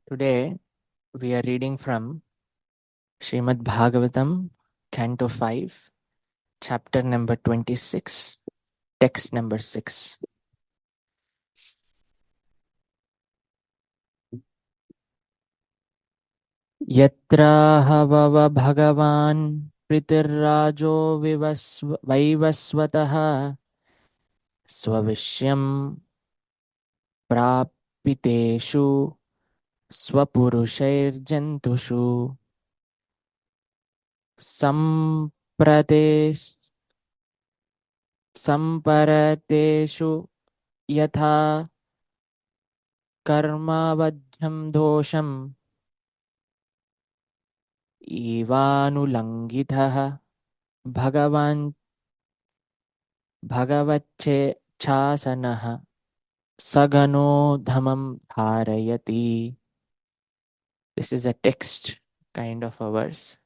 Today we are reading from Srimad Bhagavatam, Canto 5, Chapter number 26, Text number 6. Yatra havava bhagavan pritirrajo vaivasvataha swavishyam prapiteshu swapurushairjantushu samprates samparateshu yatha कर्मावध्यं दोषम् इवानुलङ्घितः भगवच्छासनः सगनो धमं धारयति. This is a text kind of a verse.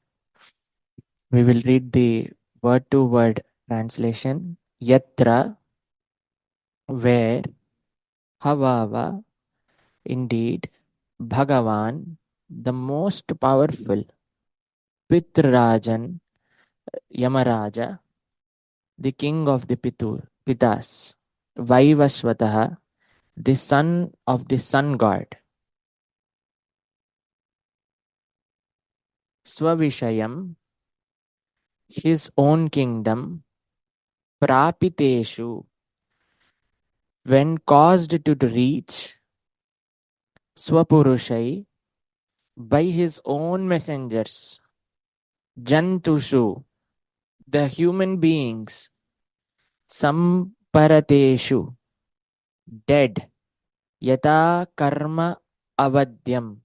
We will read the word to word translation. Yatra, where, havava, indeed, Bhagavan, the most powerful, Pitrajan, Yamaraja, the king of the Pitas, Vaivasvataha, the son of the sun god, Swavishayam, his own kingdom, Prapiteshu, when caused to reach, Swapurushai, by his own messengers, Jantushu, the human beings, Samparateshu, dead, Yata karma avadyam,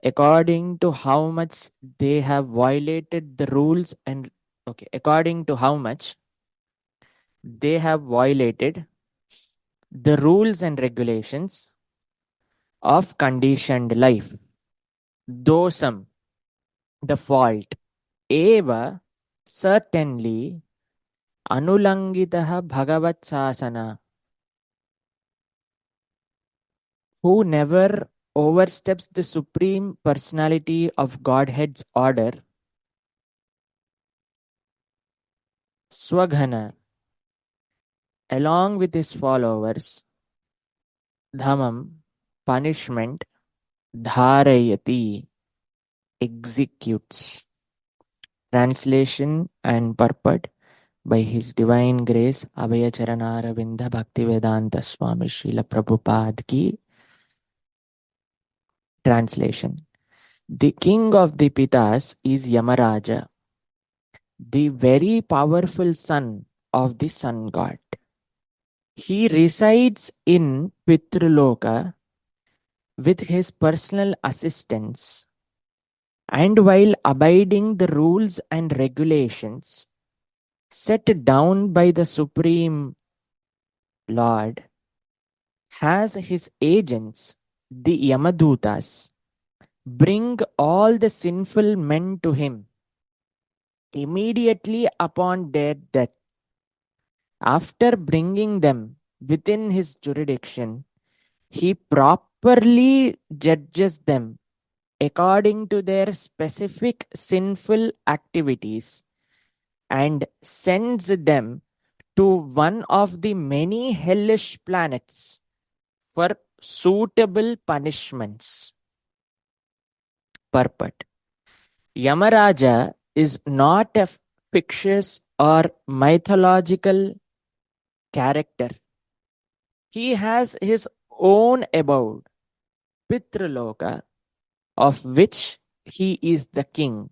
according to how much they have violated the rules and according to how much they have violated the rules and regulations of conditioned life. Dosam, the fault. Eva, certainly, anulangitaha bhagavat sasana, who never oversteps the supreme personality of Godhead's order. Swaghana, along with his followers, dhamam, punishment, dharayati, executes. Translation and purport by His Divine Grace Abhaya Charanaravinda Bhaktivedanta Swami Srila Prabhupada ki. Translation. The king of the Pitas is Yamaraja, the very powerful son of the sun god. He resides in Pitraloka with his personal assistants, and while abiding the rules and regulations set down by the Supreme Lord, has his agents, the Yamadutas, bring all the sinful men to him immediately upon their death. After bringing them within his jurisdiction, he properly judges them according to their specific sinful activities and sends them to one of the many hellish planets for suitable punishments. Purport. Yamaraja is not a fictitious or mythological character. He has his own abode, Pitraloka, of which he is the king.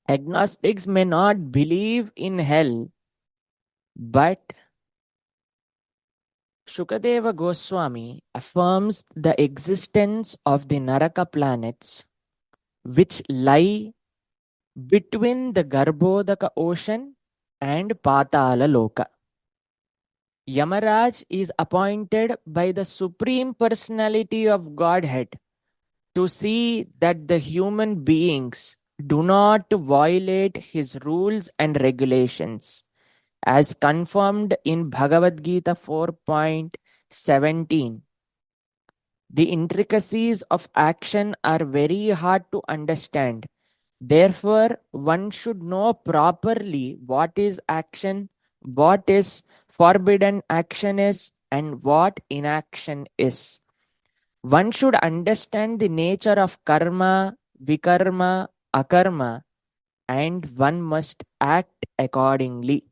Agnostics may not believe in hell, but Shukadeva Goswami affirms the existence of the Naraka planets, which lie between the Garbhodaka ocean and Patala Loka. Yamaraj is appointed by the Supreme Personality of Godhead to see that the human beings do not violate his rules and regulations, as confirmed in Bhagavad Gita 4.17. The intricacies of action are very hard to understand. Therefore, one should know properly what is action, what is forbidden action is, and what inaction is. One should understand the nature of karma, vikarma, akarma, and one must act accordingly.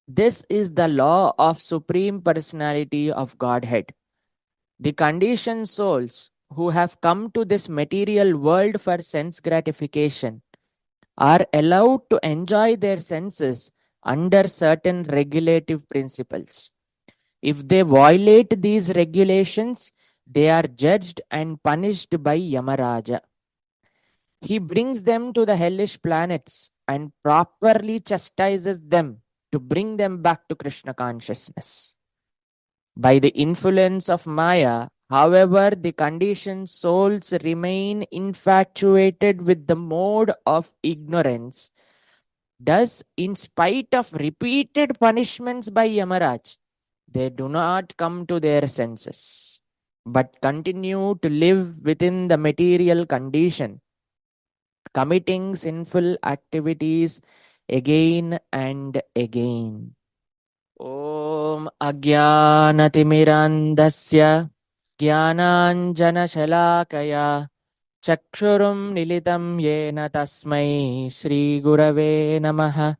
This is the law of Supreme Personality of Godhead. The conditioned souls who have come to this material world for sense gratification are allowed to enjoy their senses under certain regulative principles. If they violate these regulations, they are judged and punished by Yamaraja. He brings them to the hellish planets and properly chastises them to bring them back to Krishna consciousness. By the influence of Maya, however, the conditioned souls remain infatuated with the mode of ignorance. Thus, in spite of repeated punishments by Yamaraj, they do not come to their senses, but continue to live within the material condition, committing sinful activities again and again. Om Ajnanatimirandasya Jnananjanashalakaya Chakshurum Nilitam Yena Tasmai Sri Gurave Namaha.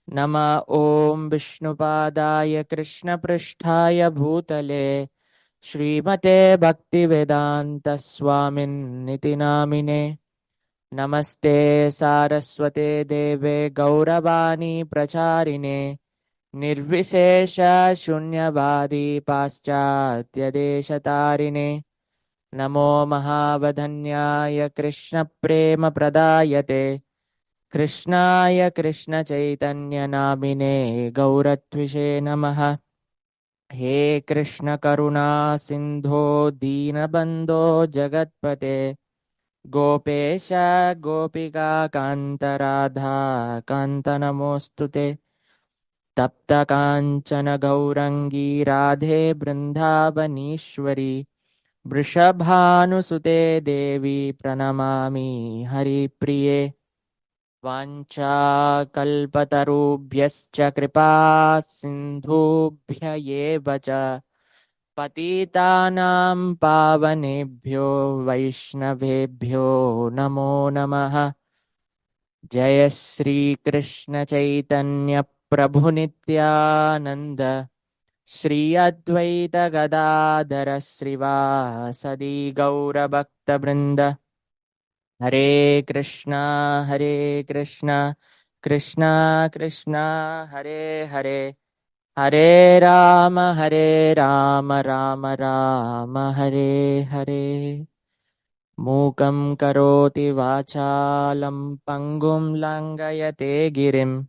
Nama Om Vishnupadaya Krishna Pristhaya Bhutale Srimate Bhaktivedanta Swamin Niti Namine. Namaste Saraswate Deve Gauravani Pracharine Nirvishesha Shunyavadi Paschatya Namo Mahavadanyaya Krishna Prema Pradayate Krishnaya Krishna Chaitanya Namine Gauratvishe Namaha. He Krishna Karuna Sindho Deenabandho Jagatpate Gopesha Gopika Kanta Radha Kanta Namostute Tapta Kanchana Gaurangi Radhe Brindavanishwari Vrishabhanusute Devi Pranamami Hari Priye. Vancha kalpatarubhyascha kripa sindhubhya eva cha patitanam pavanebhyo vaishnavebhyo namo namaha. Jaya Sri Krishna Chaitanya Prabhu Nityananda Sri Advaita Gadadhara Srivasadi Gaura Bhakta Vrinda. Hare Krishna, Krishna Krishna, Hare Hare, Hare Rama, Rama Rama, Hare Hare. Mukam karoti vachalam pangum langayate girim.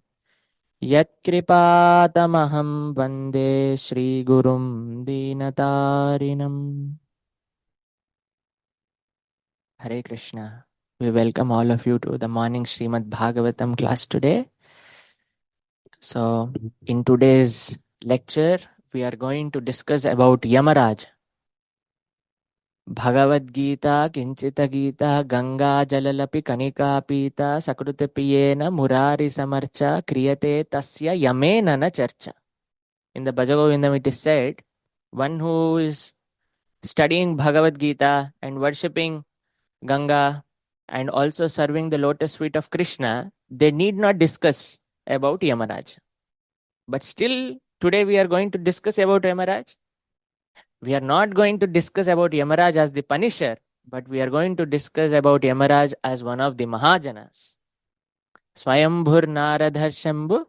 Yat kripatamaham vande Shri Gurum Dinatarinam. Hare Krishna. We welcome all of you to the morning Srimad Bhagavatam class today. So, in today's lecture, we are going to discuss about Yamaraj. Bhagavad Gita, Kinchita Gita, Ganga Jalalapi Kanika Pita, Sakruta Piyena, Murari Samarcha, Kriyate Tasya Yamena na Charcha. In the Bhajagavindam it is said, one who is studying Bhagavad Gita and worshipping Ganga and also serving the lotus feet of Krishna, they need not discuss about Yamaraj. But still, today we are going to discuss about Yamaraj. We are not going to discuss about Yamaraj as the Punisher, but we are going to discuss about Yamaraj as one of the Mahajanas. Swayambhur Naradhar Shambhu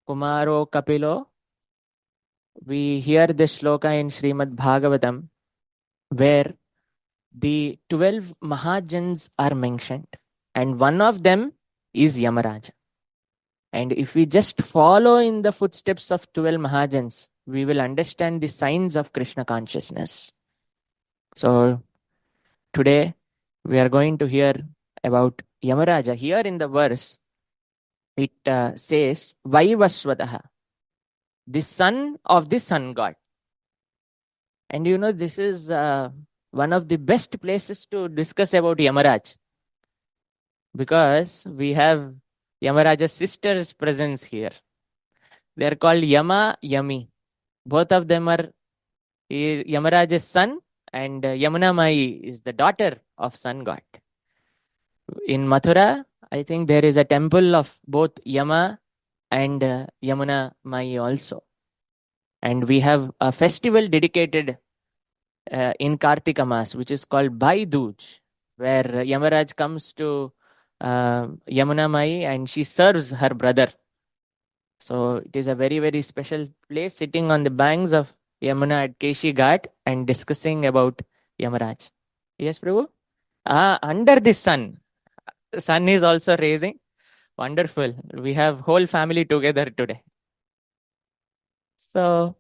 Kumaro Kapilo. We hear this shloka in Srimad Bhagavatam where the 12 Mahajans are mentioned, and one of them is Yamaraj. And if we just follow in the footsteps of 12 Mahajans, we will understand the signs of Krishna consciousness. So today we are going to hear about Yamaraja. Here in the verse, it says, Vaivaswataha, the son of the sun god. And this is one of the best places to discuss about Yamaraj, because we have Yamaraj's sister's presence here. They are called Yama, Yami. Both of them are Yamaraj's son, and Yamuna Mai is the daughter of sun god. In Mathura, I think there is a temple of both Yama and Yamuna Mai also. And we have a festival dedicated in Kartika Mas, which is called Bhai Dooj, where Yamaraj comes to Yamuna Mai and she serves her brother. So it is a very, very special place, sitting on the banks of Yamuna at Keshi Ghat and discussing about Yamaraj. Yes, Prabhu? Under the sun. Sun is also raising. Wonderful. We have whole family together today. So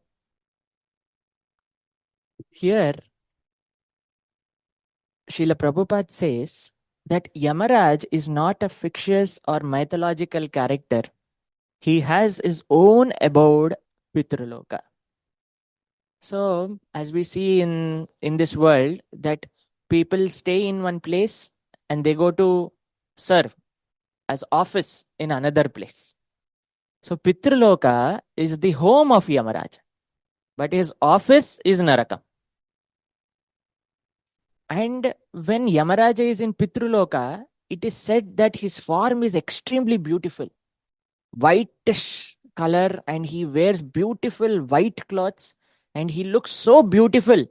here, Srila Prabhupada says that Yamaraj is not a fictitious or mythological character. He has his own abode, Pitraloka. So, as we see in this world, that people stay in one place and they go to serve as office in another place. So, Pitraloka is the home of Yamaraj, but his office is Naraka. And when Yamaraja is in Pitraloka, it is said that his form is extremely beautiful, whitish color, and he wears beautiful white clothes, and he looks so beautiful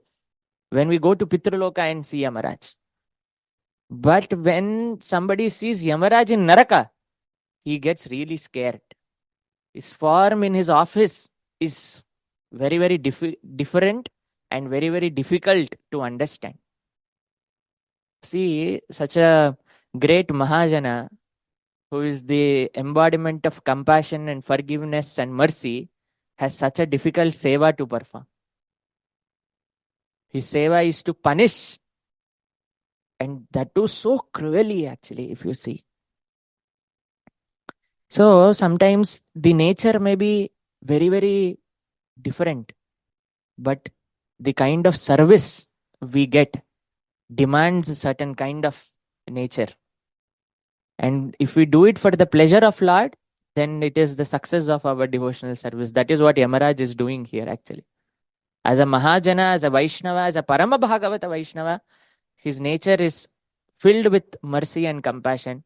when we go to Pitraloka and see Yamaraj. But when somebody sees Yamaraj in Naraka, he gets really scared. His form in his office is very, very different and very, very difficult to understand. See, such a great Mahajana who is the embodiment of compassion and forgiveness and mercy has such a difficult seva to perform. His seva is to punish, and that too so cruelly, actually, if you see. So sometimes the nature may be very, very different, but the kind of service we get demands a certain kind of nature. And if we do it for the pleasure of Lord, then it is the success of our devotional service. That is what Yamaraj is doing here, actually. As a Mahajana, as a Vaishnava, as a Parama Bhagavata Vaishnava, his nature is filled with mercy and compassion,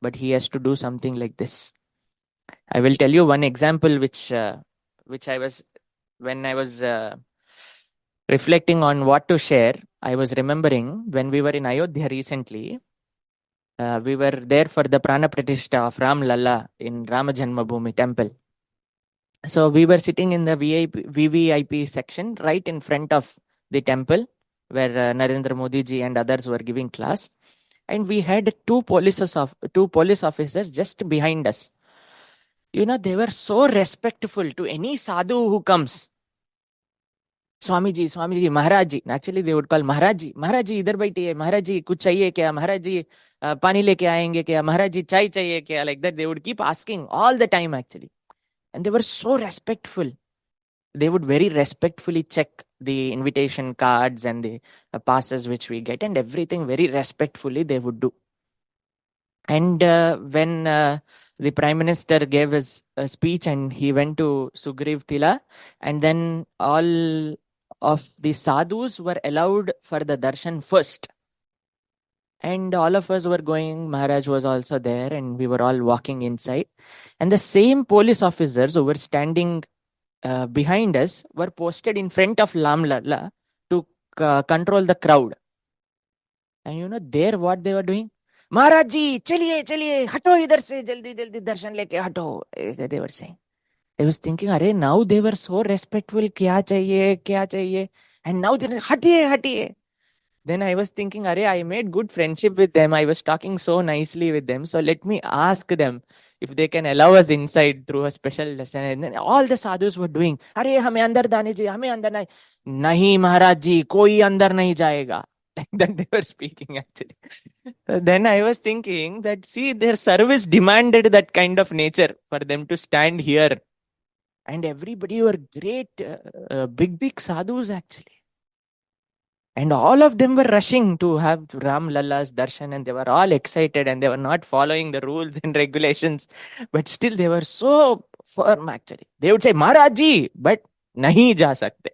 but he has to do something like this. I will tell you one example which I was, when I was reflecting on what to share, I was remembering when we were in Ayodhya recently. We were there for the Prana Pratishtha of Ram Lalla in Rama Janmabhoomi temple. So we were sitting in the VVIP section right in front of the temple where Narendra Modi ji and others were giving class. And we had two police officers just behind us. They were so respectful to any sadhu who comes. Swamiji, Maharaj ji. Actually, they would call Maharaj ji, idhar baithiye, Maharaj ji, kuch chahiye kya, Maharaj ji, pani leke aayenge kya, Maharaj ji, chai chahiye kya, like that. They would keep asking all the time, actually. And they were so respectful. They would very respectfully check the invitation cards and the passes which we get, and everything very respectfully they would do. And when the Prime Minister gave his speech and he went to Sugriv Tila, and then all of the sadhus were allowed for the darshan first. And all of us were going, Maharaj was also there, and we were all walking inside. And the same police officers who were standing behind us were posted in front of Lam Lalla to control the crowd. And there what they were doing? Maharaj ji, chaliye, hato idhar se, jaldi darshan leke hato. They were saying. I was thinking, now they were so respectful, kya chahiye. And now they're hatiye. Then I was thinking, I made good friendship with them. I was talking so nicely with them. So let me ask them if they can allow us inside through a special lesson. And then all the sadhus were doing, hame andar dane ji, hame andar nahi. Nahi Maharaj ji, koi andar nahi jayega. Like that they were speaking, actually. Then I was thinking that, see, their service demanded that kind of nature for them to stand here. And everybody were great, big sadhus, actually. And all of them were rushing to have Ram Lalla's darshan, and they were all excited, and they were not following the rules and regulations. But still, they were so firm actually. They would say, Maharaj ji, but nahi ja sakte.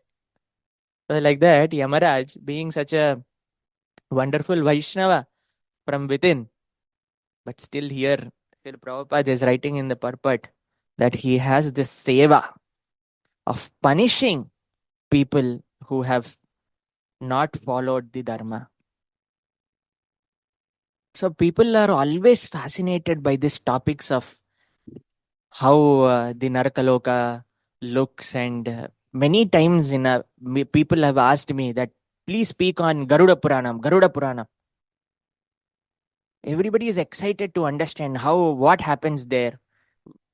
So like that, Yamaraj, being such a wonderful Vaishnava from within, but still here, still Prabhupada is writing in the purport that he has this seva of punishing people who have not followed the dharma. So people are always fascinated by these topics of how the Narakaloka looks, and many times people have asked me that please speak on Garuda Puranam, Garuda Puranam. Everybody is excited to understand what happens there.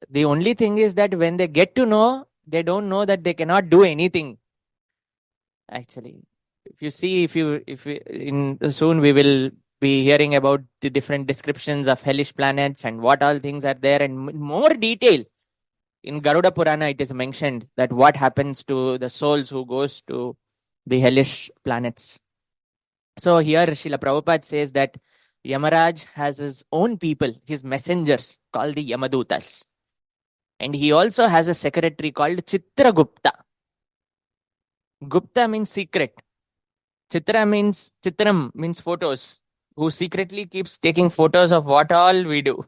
The only thing is that when they get to know, they don't know that they cannot do anything. Actually, if you see, if we, in soon we will be hearing about the different descriptions of hellish planets and what all things are there, and more detail. In Garuda Purana, it is mentioned that what happens to the souls who goes to the hellish planets. So here Srila Prabhupada says that Yamaraj has his own people, his messengers, called the Yamadutas. And he also has a secretary called Chitragupta. Gupta means secret. Chitram means photos, who secretly keeps taking photos of what all we do.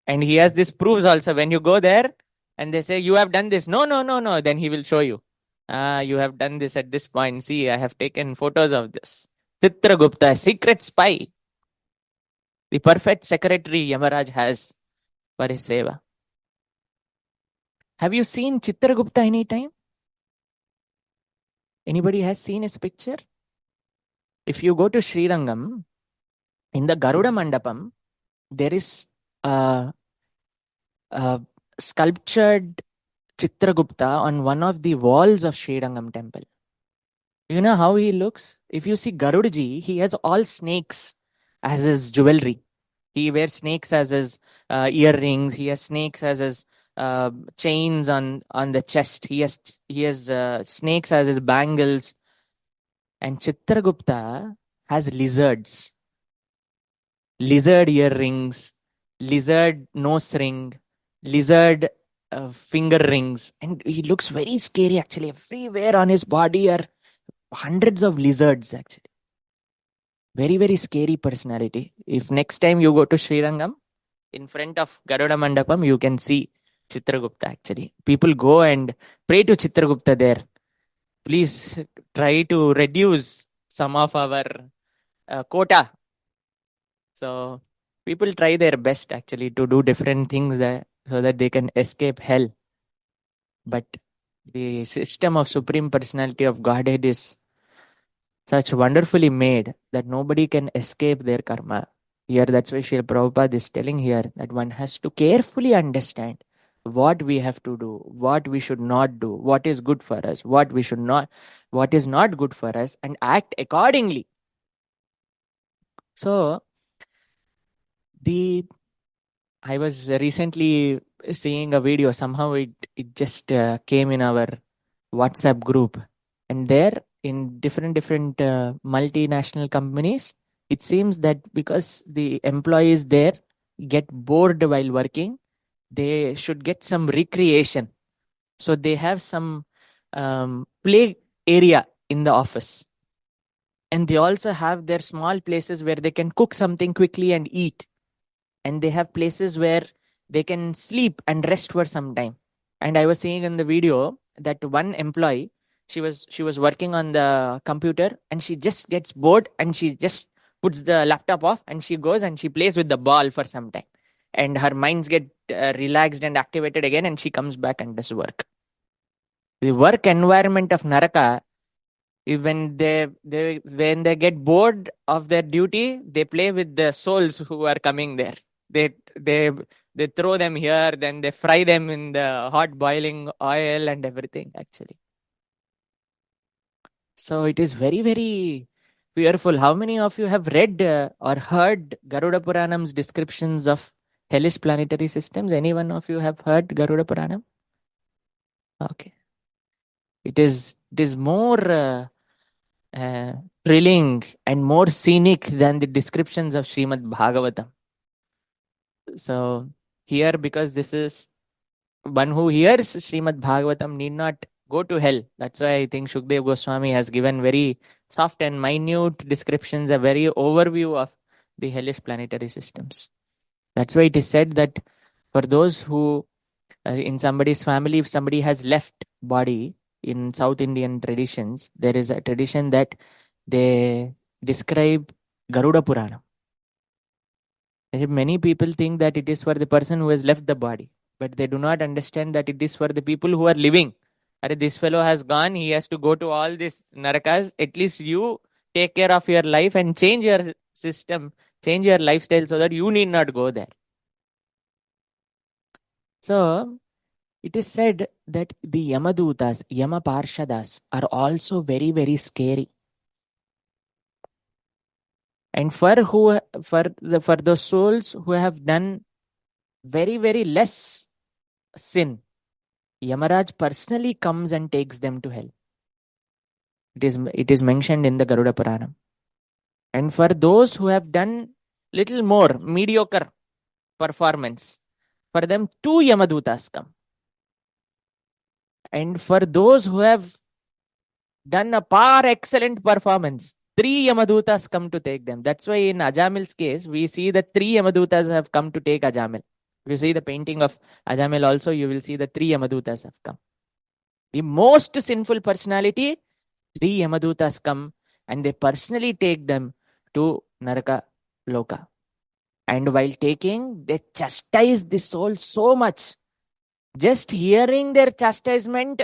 And he has this proofs also. When you go there and they say, you have done this. No, no, no, no. Then he will show you. You have done this at this point. See, I have taken photos of this. Chitragupta, secret spy. The perfect secretary Yamaraj has for his seva. Have you seen Chitragupta any time? Anybody has seen his picture? If you go to Srirangam, in the Garuda Mandapam, there is a sculptured Chitragupta on one of the walls of Srirangam temple. You know how he looks? If you see Garudaji, he has all snakes as his jewelry. He wears snakes as his earrings. He has snakes as his chains on the chest. He has snakes as his bangles. And Chitragupta has lizards, lizard earrings, lizard nose ring, lizard finger rings, and he looks very scary actually. Everywhere on his body are hundreds of lizards actually. Very, very scary personality. If next time you go to Srirangam, in front of Garuda Mandapam, you can see Chitragupta actually. People go and pray to Chitragupta there. Please try to reduce some of our quota. So people try their best actually to do different things there so that they can escape hell. But the system of Supreme Personality of Godhead is such wonderfully made that nobody can escape their karma. Here, that's why Srila Prabhupada is telling here that one has to carefully understand what we have to do, what we should not do, what is good for us, what is not good for us, and act accordingly. So, I was recently seeing a video. Somehow it just came in our WhatsApp group, and there in different multinational companies, it seems that because the employees there get bored while working, they should get some recreation. So they have some play area in the office, and they also have their small places where they can cook something quickly and eat, and they have places where they can sleep and rest for some time. And I was seeing in the video that one employee, she was working on the computer, and she just gets bored and she just puts the laptop off and she goes and she plays with the ball for some time, and her minds get relaxed and activated again, and she comes back and does work. The work environment of Naraka, when they get bored of their duty, they play with the souls who are coming there. They throw them here, then they fry them in the hot boiling oil and everything actually. So it is very, very fearful. How many of you have read or heard Garuda Puranam's descriptions of hellish planetary systems? Any one of you have heard Garuda Puranam? Okay. It is more thrilling and more scenic than the descriptions of Srimad Bhagavatam. So here, because this is one who hears Srimad Bhagavatam need not go to hell. That's why I think Shukdev Goswami has given very soft and minute descriptions, a very overview of the hellish planetary systems. That's why it is said that for those who, in somebody's family, if somebody has left body, in South Indian traditions, there is a tradition that they describe Garuda Purana. Many people think that it is for the person who has left the body, but they do not understand that it is for the people who are living. This fellow has gone, he has to go to all these narakas. At least you take care of your life and change your system, change your lifestyle so that you need not go there. So, it is said that the Yamadutas, Yamaparshadas, are also very, very scary. And for the souls who have done very, very less sin, Yamaraj personally comes and takes them to hell. It is mentioned in the Garuda Purana. And for those who have done little more mediocre performance, for them two Yamadutas come. And for those who have done a par excellent performance, three Yamadutas come to take them. That's why in Ajamil's case, we see that three Yamadutas have come to take Ajamil. If you see the painting of Ajamil also, you will see the three Yamadutas have come. The most sinful personality, three Yamadutas come and they personally take them to Naraka Loka. And while taking, they chastise the soul so much. Just hearing their chastisement,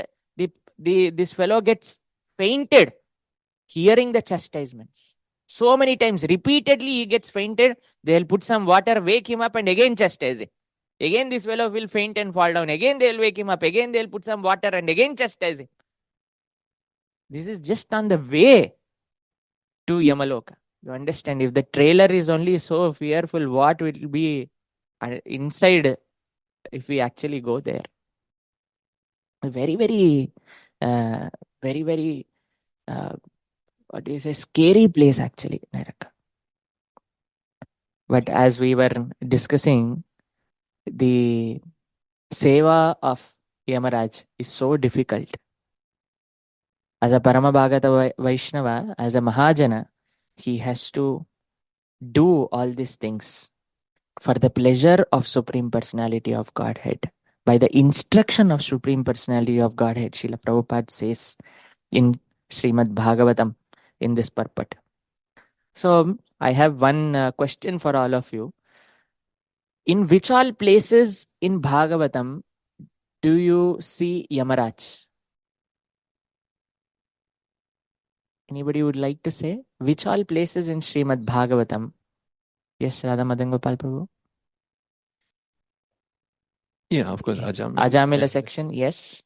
this fellow gets fainted hearing the chastisements. So many times, repeatedly he gets fainted. They'll put some water, wake him up and again chastise him. Again this fellow will faint and fall down. Again they'll wake him up. Again they'll put some water and again chastise him. This is just on the way to Yamaloka. You understand? If the trailer is only so fearful, what will be inside if we actually go there? Very, very, very, very, what do you say, scary place actually, Naraka. But as we were discussing, the seva of Yamaraj is so difficult. As a Paramabhagata Vaishnava, as a Mahajana, he has to do all these things for the pleasure of Supreme Personality of Godhead. By the instruction of Supreme Personality of Godhead, Srila Prabhupada says in Srimad Bhagavatam in this purport. So, I have one question for all of you. In which all places in Bhagavatam do you see Yamaraj? Anybody would like to say? Which all places in Srimad Bhagavatam? Yes, Radha Madan Gopal Prabhu. Yeah, of course. Ajamila. Ajamila section, yes.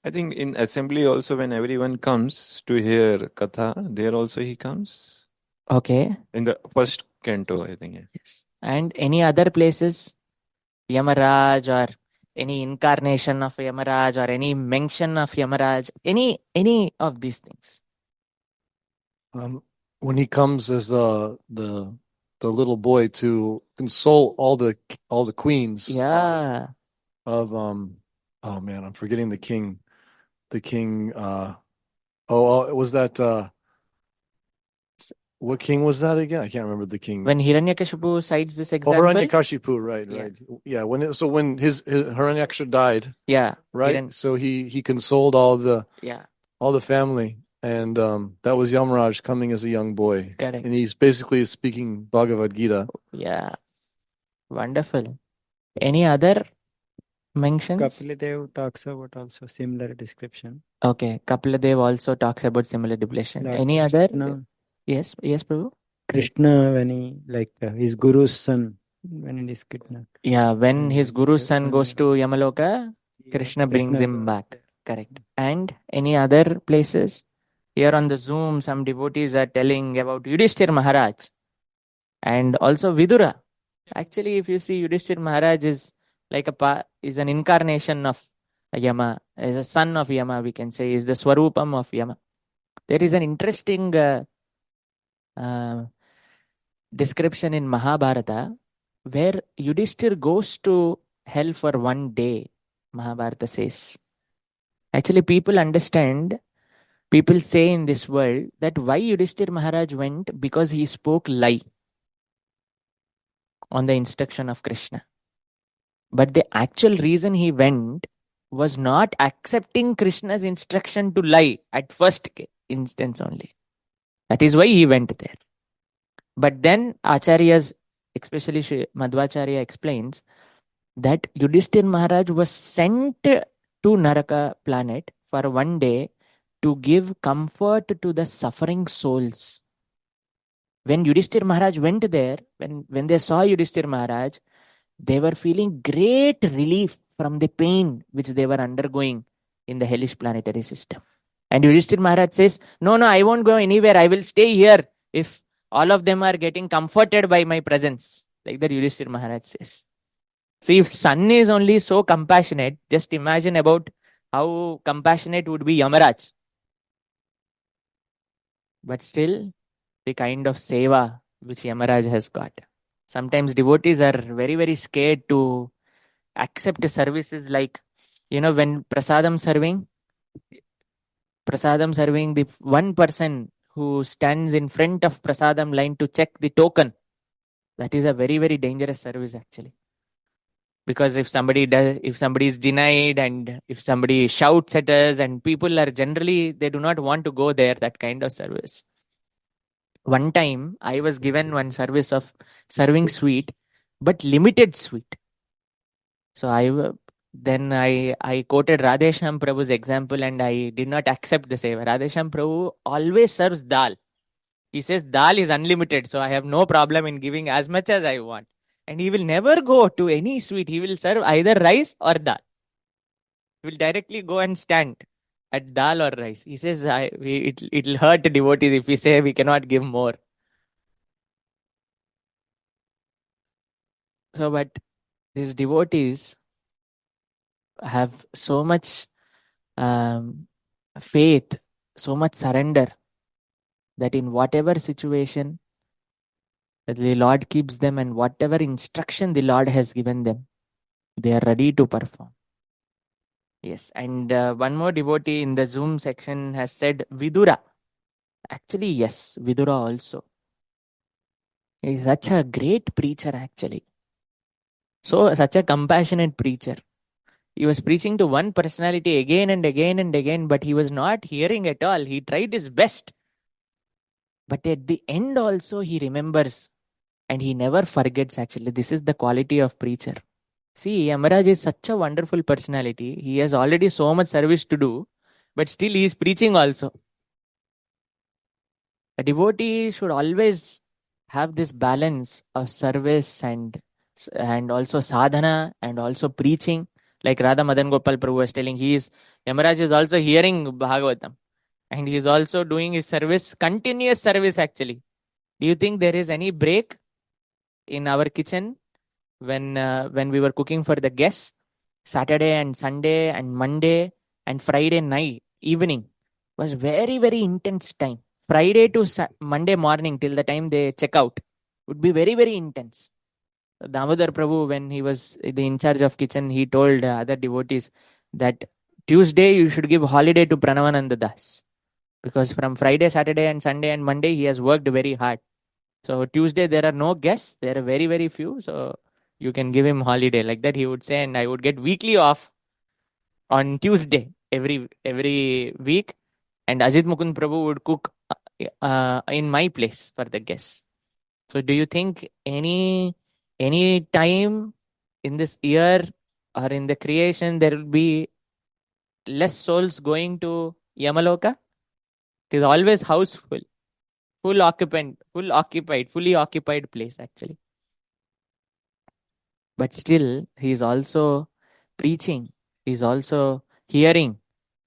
I think in assembly also, when everyone comes to hear Katha, there also he comes. Okay. In the first canto, I think. Yes. And any other places? Yamaraj or any incarnation of Yamaraj or any mention of Yamaraj? Any of these things? When he comes as the little boy to console all the queens. Yeah. Of oh man, I'm forgetting the king. The king. Was that? What king was that again? I can't remember the king. When Hiranyakashipu cites this example. Hiranyakashipu, right. Yeah. When his Hiranyakashipu died. Yeah. Right. So he consoled all the family, and that was Yamaraj coming as a young boy. Correct. And he's basically speaking Bhagavad Gita. Yeah. Wonderful. Any other mentions? Kapildev talks about also similar description. Okay. Kapildev also talks about similar description. Any other? No. Yes, Prabhu. Krishna, when he his guru's son, when it is kidnapped. Yeah, when his guru's son goes to Yamaloka, Krishna brings him back. Correct. And any other places? Here on the Zoom, some devotees are telling about Yudhishthir Maharaj and also Vidura. Actually, if you see, Yudhishthir Maharaj is is an incarnation of Yama, is a son of Yama, we can say, is the Swarupam of Yama. There is an interesting description in Mahabharata where Yudhishthir goes to hell for one day. Mahabharata says. Actually, people say in this world that why Yudhishthir Maharaj went, because he spoke lie on the instruction of Krishna. But the actual reason he went was not accepting Krishna's instruction to lie at first instance only. That is why he went there. But then Acharyas, especially Madhvacharya, explains that Yudhishthir Maharaj was sent to Naraka planet for one day to give comfort to the suffering souls. When Yudhishthir Maharaj went there, when they saw Yudhishthir Maharaj, they were feeling great relief from the pain which they were undergoing in the hellish planetary system. And Yudhishthir Maharaj says, no, I won't go anywhere. I will stay here if all of them are getting comforted by my presence. Like that Yudhishthir Maharaj says. So if Sun is only so compassionate, just imagine about how compassionate would be Yamaraj. But still, the kind of seva which Yamaraj has got. Sometimes devotees are very, very scared to accept services like, when prasadam serving, the one person who stands in front of prasadam line to check the token, that is a very, very dangerous service actually. Because if somebody is denied and if somebody shouts at us, and people are generally, they do not want to go there, that kind of service. One time I was given one service of serving sweet, but limited sweet. So I quoted Radhesham Prabhu's example and I did not accept the seva. Radhesham Prabhu always serves dal. He says dal is unlimited, so I have no problem in giving as much as I want. And he will never go to any sweet. He will serve either rice or dal. He will directly go and stand at dal or rice. He says it will hurt the devotees if we say we cannot give more. So, but these devotees have so much faith, so much surrender, that in whatever situation the Lord keeps them and whatever instruction the Lord has given them, they are ready to perform. Yes, and one more devotee in the Zoom section has said Vidura. Actually, yes, Vidura also. He is such a great preacher actually. So, such a compassionate preacher. He was preaching to one personality again and again and again, but he was not hearing at all. He tried his best. But at the end also he remembers and he never forgets actually. This is the quality of preacher. See, Yamaraj is such a wonderful personality. He has already so much service to do, but still he is preaching also. A devotee should always have this balance of service and also sadhana and also preaching. Like Radha Madan Gopal Prabhu was telling, Yamaraj is also hearing Bhagavatam and he is also doing his service, continuous service actually. Do you think there is any break in our kitchen when we were cooking for the guests? Saturday and Sunday and Monday and Friday night, evening was very, very intense time. Friday to Monday morning till the time they check out would be very, very intense. Damodar Prabhu, when he was in charge of kitchen, he told other devotees that Tuesday you should give holiday to Pranavananda Das, because from Friday, Saturday and Sunday and Monday he has worked very hard. So Tuesday there are no guests, there are very, very few, so you can give him holiday. Like that he would say, and I would get weekly off on Tuesday every week, and Ajit Mukund Prabhu would cook in my place for the guests. So do you think any time in this year or in the creation there will be less souls going to Yamaloka? It is always houseful, fully occupied place actually. But still he is also preaching, he is also hearing,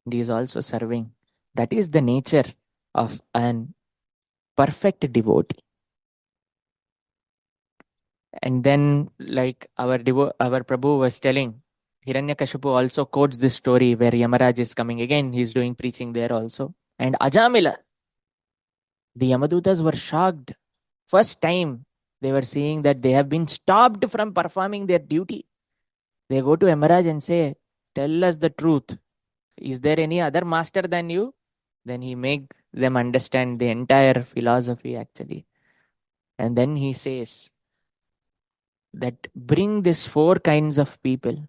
and he is also serving. That is the nature of an perfect devotee. And then, like our Prabhu was telling, Hiranyakashipu also quotes this story where Yamaraj is coming again. He's doing preaching there also. And Ajamila, The Yamadutas were shocked. First time they were seeing that they have been stopped from performing their duty. They go to Yamaraj and say, tell us the truth. Is there any other master than you? Then he make them understand the entire philosophy actually. And then he says that bring these 4 kinds of people.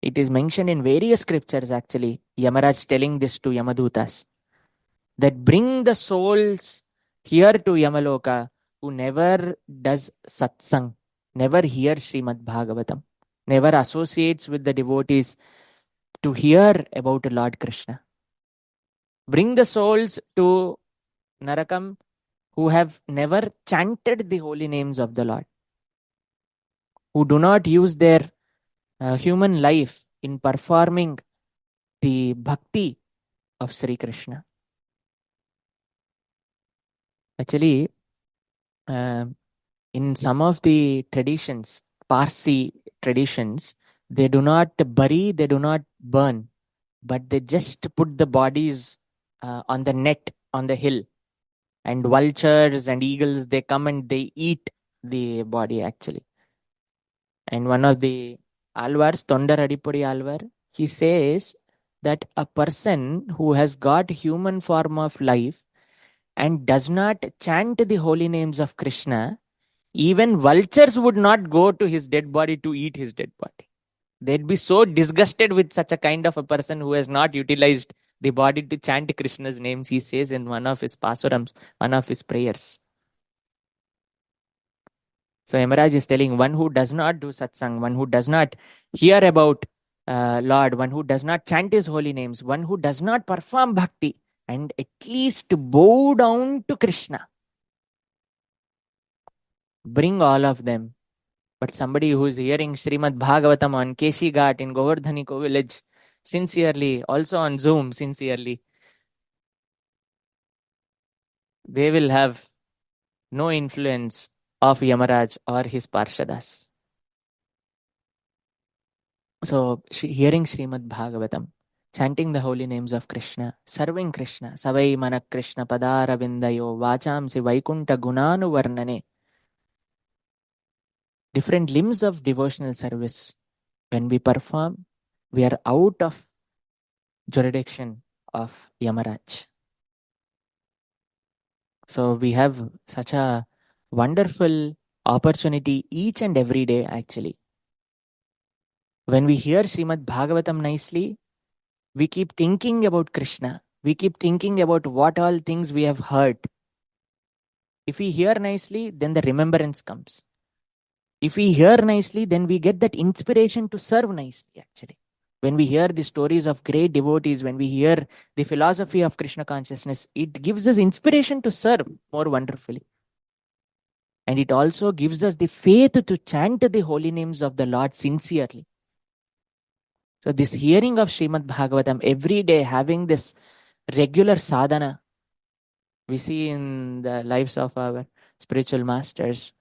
It is mentioned in various scriptures actually. Yamaraj telling this to Yamadutas. That bring the souls here to Yamaloka who never does satsang, never hears Srimad Bhagavatam, never associates with the devotees to hear about Lord Krishna. Bring the souls to Narakam who have never chanted the holy names of the Lord, who do not use their human life in performing the bhakti of Sri Krishna. Actually, in some of the traditions, Parsi traditions, they do not bury, they do not burn, but they just put the bodies on the net on the hill, and vultures and eagles, they come and they eat the body actually. And one of the Alvars, Tondar Adipudi Alvar, he says that a person who has got human form of life and does not chant the holy names of Krishna, even vultures would not go to his dead body to eat his dead body. They'd be so disgusted with such a kind of a person who has not utilized the body to chant Krishna's names, he says in one of his pasurams, one of his prayers. So Yamaraj is telling one who does not do satsang, one who does not hear about Lord, one who does not chant his holy names, one who does not perform bhakti, and at least bow down to Krishna. Bring all of them. But somebody who is hearing Srimad Bhagavatam on Keshi Ghat in Govardhaniko village sincerely, also on Zoom sincerely, they will have no influence of Yamaraj or his Parshadas. So, hearing Srimad Bhagavatam, chanting the holy names of Krishna, serving Krishna, Savai Mana Krishna Padara Vindayo Vachamsi Vaikunta Gunanu Varnane, different limbs of devotional service. When we perform, we are out of jurisdiction of Yamaraj. So we have such a wonderful opportunity each and every day actually. When we hear Srimad Bhagavatam nicely, we keep thinking about Krishna. We keep thinking about what all things we have heard. If we hear nicely, then the remembrance comes. If we hear nicely, then we get that inspiration to serve nicely actually. When we hear the stories of great devotees, when we hear the philosophy of Krishna consciousness, it gives us inspiration to serve more wonderfully. And it also gives us the faith to chant the holy names of the Lord sincerely. So this hearing of Srimad Bhagavatam every day, having this regular sadhana, we see in the lives of our spiritual masters,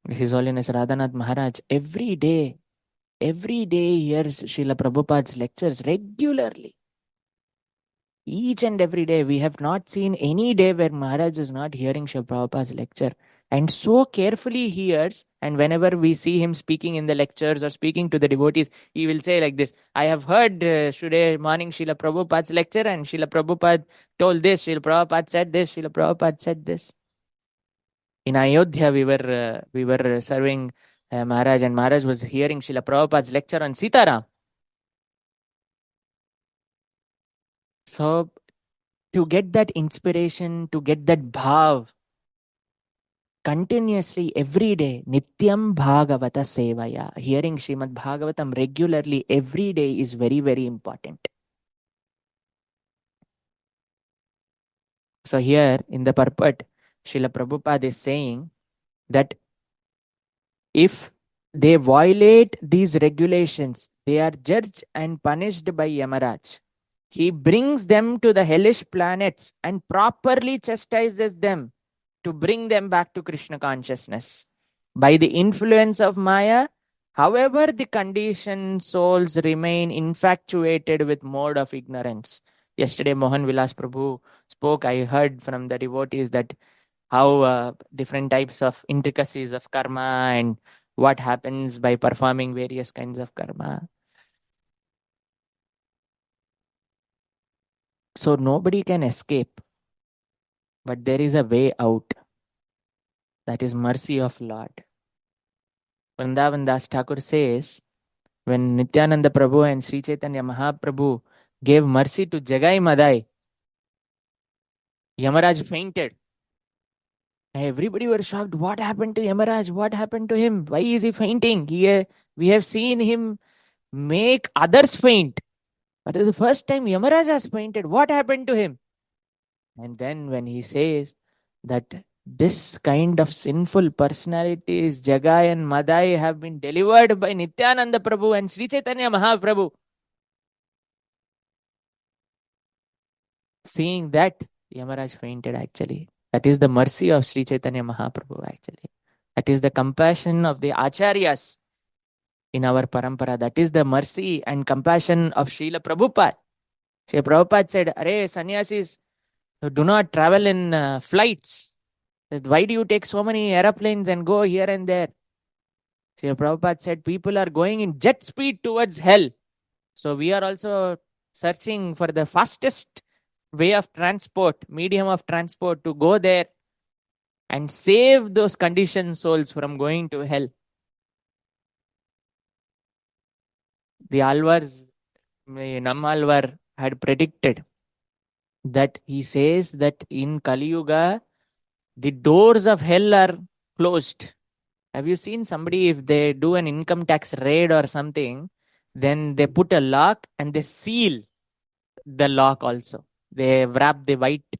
His Holiness Radhanath Maharaj, every day hears Srila Prabhupada's lectures regularly. Each and every day. We have not seen any day where Maharaj is not hearing Srila Prabhupada's lecture. And so carefully hears, and whenever we see him speaking in the lectures or speaking to the devotees, he will say like this, I have heard today morning Srila Prabhupada's lecture, and Srila Prabhupada told this, Srila Prabhupada said this, Srila Prabhupada said this. In Ayodhya, we were serving Maharaj, and Maharaj was hearing Srila Prabhupada's lecture on Sitaram. So, to get that inspiration, to get that bhav, continuously every day, Nityam Bhagavata Sevaya, hearing Srimad Bhagavatam regularly every day is very, very important. So here in the purport, Srila Prabhupada is saying that if they violate these regulations, they are judged and punished by Yamaraj. He brings them to the hellish planets and properly chastises them to bring them back to Krishna consciousness. By the influence of Maya, however, the conditioned souls remain infatuated with mode of ignorance. Yesterday, Mohan Vilas Prabhu spoke. I heard from the devotees that how different types of intricacies of karma and what happens by performing various kinds of karma. So nobody can escape, but there is a way out. That is mercy of Lord. Vrindavan Das Thakur says, when Nityananda Prabhu and Sri Chaitanya Mahaprabhu gave mercy to Jagai Madai, Yamaraj fainted. Everybody were shocked. What happened to Yamaraj? What happened to him? Why is he fainting? We have seen him make others faint. But it's the first time Yamaraj has fainted. What happened to him? And then when he says that this kind of sinful personalities, Jagai and Madai, have been delivered by Nityananda Prabhu and Sri Chaitanya Mahaprabhu. Seeing that, Yamaraj fainted actually. That is the mercy of Sri Chaitanya Mahaprabhu actually. That is the compassion of the Acharyas in our parampara. That is the mercy and compassion of Srila Prabhupada. Srila Prabhupada said, Arey, sannyasis, do not travel in flights. Why do you take so many aeroplanes and go here and there? Srila Prabhupada said, people are going in jet speed towards hell. So we are also searching for the fastest way of transport, medium of transport to go there and save those conditioned souls from going to hell. The Alvars, Nammalvar had predicted that he says that in Kali Yuga, the doors of hell are closed. Have you seen somebody, if they do an income tax raid or something, then they put a lock and they seal the lock also. They wrap the white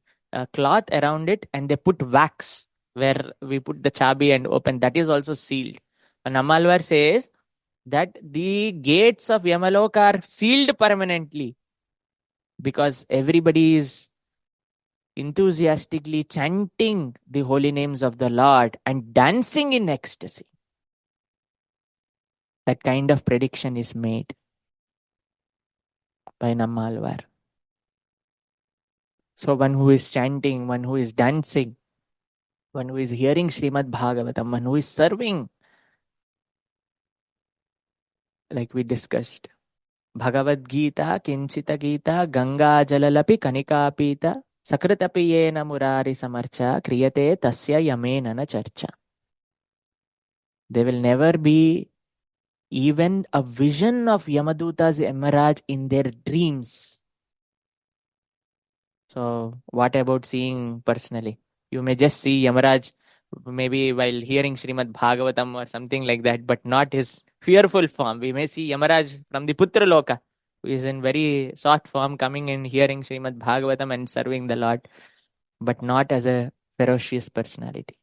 cloth around it and they put wax where we put the chabi and open. That is also sealed. And Amalvar says that the gates of Yamaloka are sealed permanently because everybody is enthusiastically chanting the holy names of the Lord and dancing in ecstasy. That kind of prediction is made by Nammalvar. So one who is chanting, one who is dancing, one who is hearing Srimad Bhagavatam, one who is serving, like we discussed, Bhagavad Gita, Kinchita Gita, Ganga Jalalapi Kanika Pita, Sakritapi Yena Murari Samarcha, Kriyate Tasya Yamena na Charcha. There will never be even a vision of Yamaduta's Yamaraj in their dreams. So what about seeing personally? You may just see Yamaraj maybe while hearing Srimad Bhagavatam or something like that, but not his fearful form. We may see Yamaraj from the Putra Loka, who is in very soft form, coming and hearing Srimad Bhagavatam and serving the Lord, but not as a ferocious personality.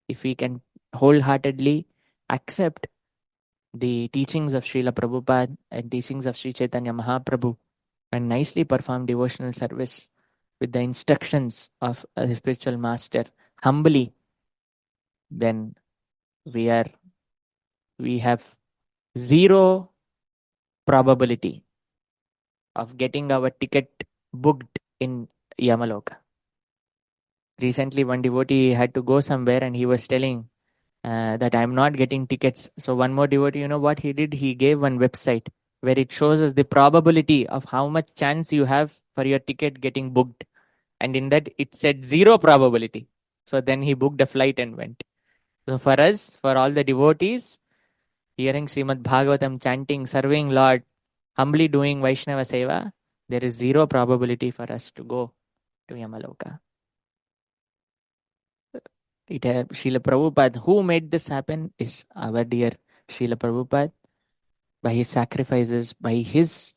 If we can wholeheartedly accept the teachings of Srila Prabhupada and teachings of Sri Chaitanya Mahaprabhu and nicely perform devotional service with the instructions of a spiritual master humbly, then we have zero probability of getting our ticket booked in Yamaloka. Recently, one devotee had to go somewhere and he was telling that I'm not getting tickets. So one more devotee, you know what he did? He gave one website where it shows us the probability of how much chance you have for your ticket getting booked. And in that, it said zero probability. So then he booked a flight and went. So for us, for all the devotees, hearing Srimad Bhagavatam, chanting, serving Lord, humbly doing Vaishnava Seva, there is zero probability for us to go to Yamaloka. Srila Prabhupada, who made this happen is our dear Srila Prabhupada. By his sacrifices, by his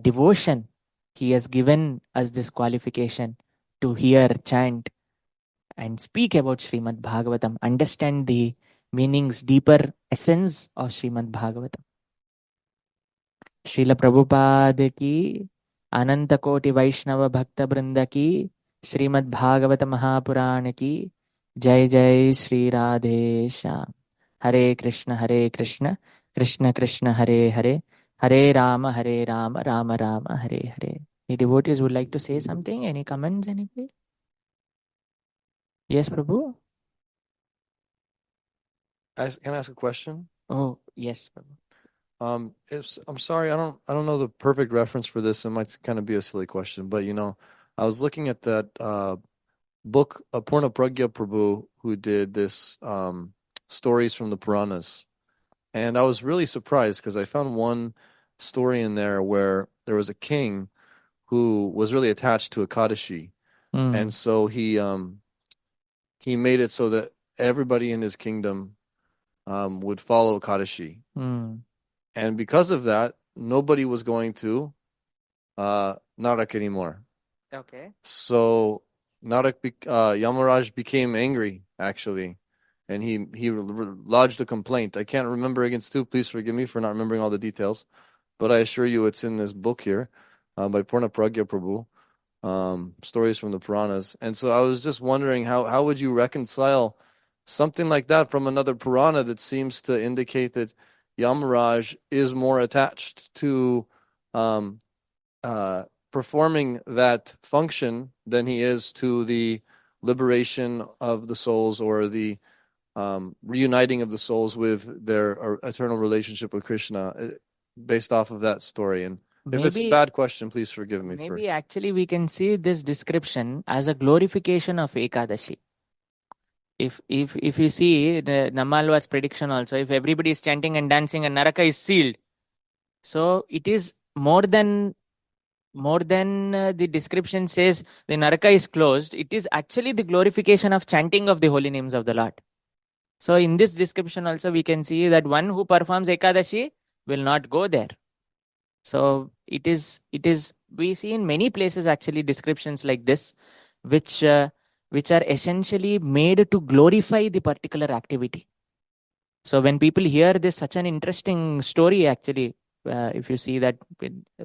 devotion, he has given us this qualification to hear, chant, and speak about Srimad Bhagavatam, understand the meanings, deeper essence of Srimad Bhagavatam. Srila Prabhupada ki, Ananta Koti Vaishnava Bhakta Brinda ki, Srimad Bhagavata Mahapurana ki, Jai Jai Sri Radhe Shyam. Hare Krishna, Krishna Krishna, Hare Hare, Hare Rama, Rama Rama, Hare Hare. Any devotees would like to say something? Any comments, anybody? Yes, Prabhu? Can I ask a question? Oh, yes, Prabhu. I'm sorry, I don't know the perfect reference for this. It might kind of be a silly question, but I was looking at that book, Purna Pragya Prabhu, who did this stories from the Puranas, and I was really surprised because I found one story in there where there was a king who was really attached to Akadashi, and so he made it so that everybody in his kingdom would follow Akadashi. And because of that, nobody was going to Narak anymore. Okay. So Yamaraj became angry, actually, and he lodged a complaint. I can't remember against who. Please forgive me for not remembering all the details, but I assure you it's in this book here by Purna Pragya Prabhu, Stories from the Puranas. And so I was just wondering how would you reconcile something like that from another Purana that seems to indicate that Yamaraj is more attached to performing that function than he is to the liberation of the souls or the reuniting of the souls with their eternal relationship with Krishna, based off of that story. And if it's a bad question, please forgive me. Maybe actually we can see this description as a glorification of Ekadashi. If you see the Namalwa's prediction also, if everybody is chanting and dancing and Naraka is sealed, so it is more than the description says the Naraka is closed. It is actually the glorification of chanting of the holy names of the Lord. So in this description also we can see that one who performs Ekadashi will not go there. So it is we see in many places actually descriptions like this, which are essentially made to glorify the particular activity. So when people hear this, such an interesting story actually, if you see that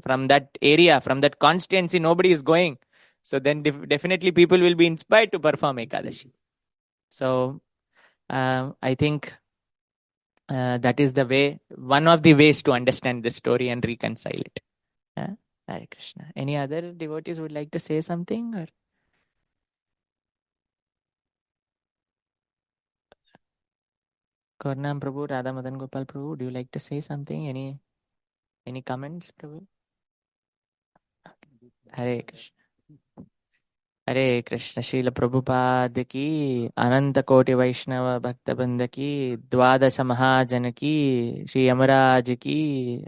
from that area, from that constituency, nobody is going. So then definitely people will be inspired to perform Ekadashi. So I think that is the way, one of the ways to understand this story and reconcile it. Hare Krishna. Any other devotees would like to say something? Or Karnam Prabhu, Radha Madan Gopal Prabhu, do you like to say something? Any comments, Prabhu? Hare Krishna. हरे कृष्ण शील प्रभुपाद की अनंत कोटि वैष्णव भक्त बंद की द्वादश महाजन की श्री यमराज की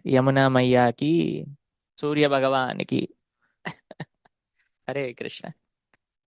यमुना मैया की सूर्य भगवान की हरे कृष्ण